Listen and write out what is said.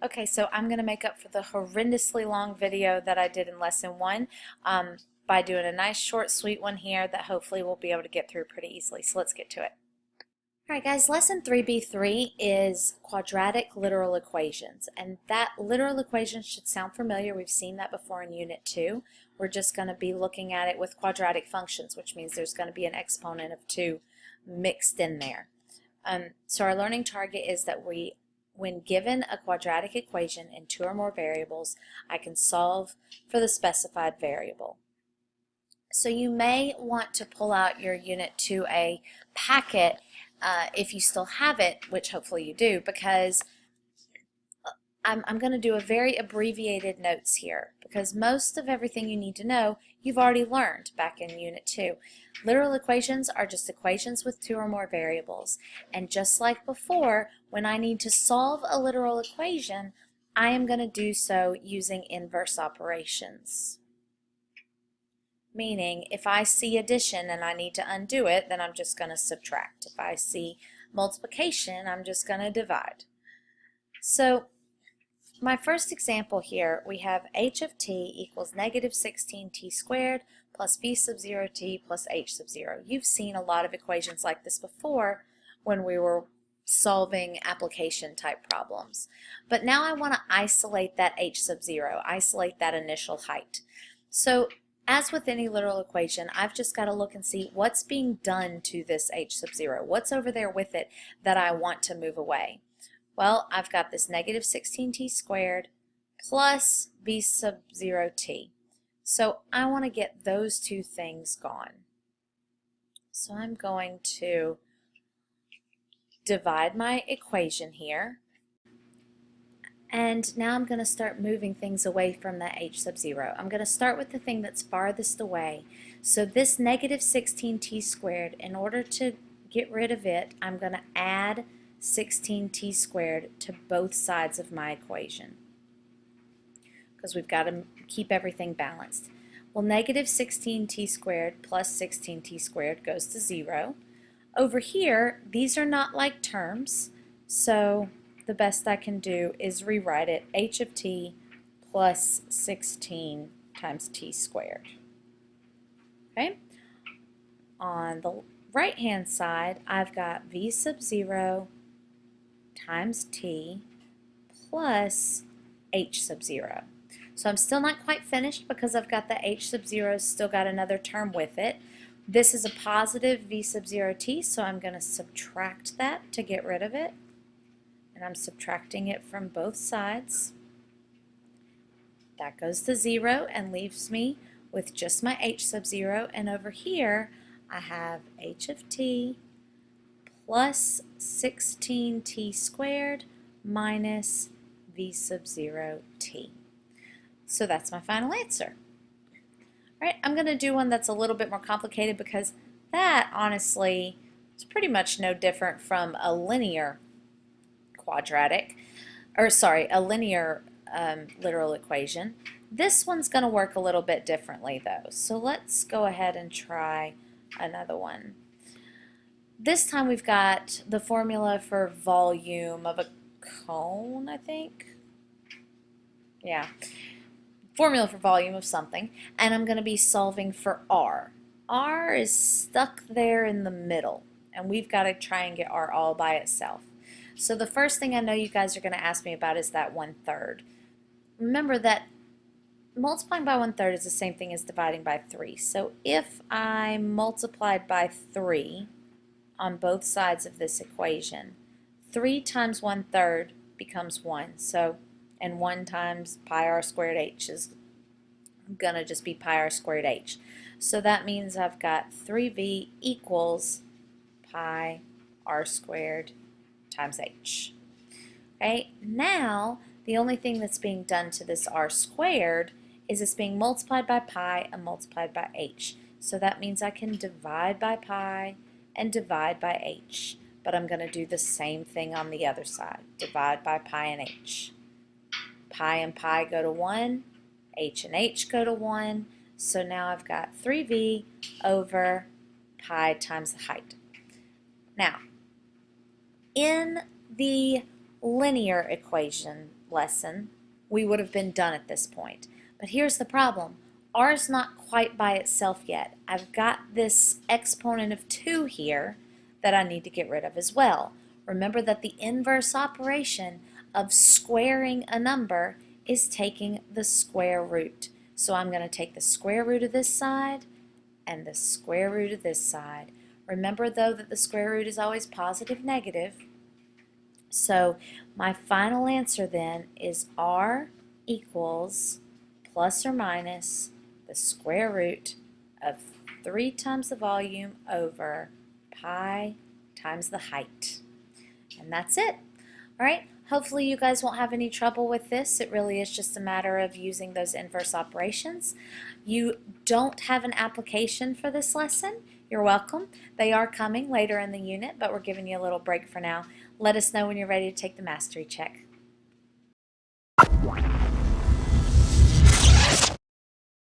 Okay, so I'm going to make up for the horrendously long video that I did in lesson one by doing a nice short sweet one here that hopefully we'll be able to get through pretty easily. So let's get to it. Alright guys, lesson 3B3 is quadratic literal equations, and that literal equation should sound familiar. We've seen that before in Unit 2. We're just going to be looking at it with quadratic functions, which means there's going to be an exponent of 2 mixed in there. So our learning target is that when given a quadratic equation in 2 or more variables, I can solve for the specified variable. So you may want to pull out your Unit 2A packet if you still have it, which hopefully you do, because I'm going to do a very abbreviated notes here because most of everything you need to know you've already learned back in Unit 2. Literal equations are just equations with 2 or more variables, and just like before, when I need to solve a literal equation, I am going to do so using inverse operations. Meaning, if I see addition and I need to undo it, then I'm just going to subtract. If I see multiplication, I'm just going to divide. So, my first example here, we have h of t equals negative 16t squared plus b sub 0t plus h sub 0. You've seen a lot of equations like this before when we were solving application type problems. But now I want to isolate that h sub 0, isolate that initial height. So as with any literal equation, I've just got to look and see what's being done to this h sub 0. What's over there with it that I want to move away? Well, I've got this negative 16t squared plus b sub 0t. So I want to get those two things gone. So I'm going to divide my equation here. And now I'm going to start moving things away from that h sub 0. I'm going to start with the thing that's farthest away. So this negative 16t squared, in order to get rid of it, I'm going to add 16t squared to both sides of my equation because we've got to keep everything balanced. Well, negative 16t squared plus 16t squared goes to 0. Over here, these are not like terms, so the best I can do is rewrite it h of t plus 16 times t squared. Okay? On the right hand side, I've got v sub 0 times t plus h sub 0. So I'm still not quite finished because I've got the h sub 0 still got another term with it. This is a positive v sub 0t, so I'm going to subtract that to get rid of it. And I'm subtracting it from both sides. That goes to 0 and leaves me with just my h sub 0. And over here, I have h of t plus 16t squared minus v sub 0t. So that's my final answer. All right, I'm going to do one that's a little bit more complicated because that, honestly, is pretty much no different from a linear quadratic, or sorry, a linear literal equation. This one's going to work a little bit differently though. So let's go ahead and try another one. This time we've got the formula for volume of a cone, I think. Yeah. Formula for volume of something. And I'm going to be solving for r. R is stuck there in the middle. And we've got to try and get r all by itself. So the first thing I know you guys are going to ask me about is that 1/3. Remember that multiplying by 1/3 is the same thing as dividing by 3. So if I multiplied by 3 on both sides of this equation, 3 times 1/3 becomes 1. So, and 1 times pi r squared h is going to just be pi r squared h. So that means I've got 3v equals pi r squared times h. Okay, now the only thing that's being done to this r squared is it's being multiplied by pi and multiplied by h. So that means I can divide by pi and divide by h. But I'm going to do the same thing on the other side. Divide by pi and h. Pi and pi go to 1. H and h go to 1. So now I've got 3v over pi times the height. Now, in the linear equation, lesson, we would have been done at this point. But here's the problem. R is not quite by itself yet. I've got this exponent of 2 here that I need to get rid of as well. Remember that the inverse operation of squaring a number is taking the square root. So I'm going to take the square root of this side and the square root of this side. Remember though that the square root is always positive, negative. So my final answer then is R equals plus or minus the square root of 3 times the volume over pi times the height. And that's it. All right, hopefully you guys won't have any trouble with this. It really is just a matter of using those inverse operations. You don't have an application for this lesson. You're welcome. They are coming later in the unit, but we're giving you a little break for now. Let us know when you're ready to take the mastery check.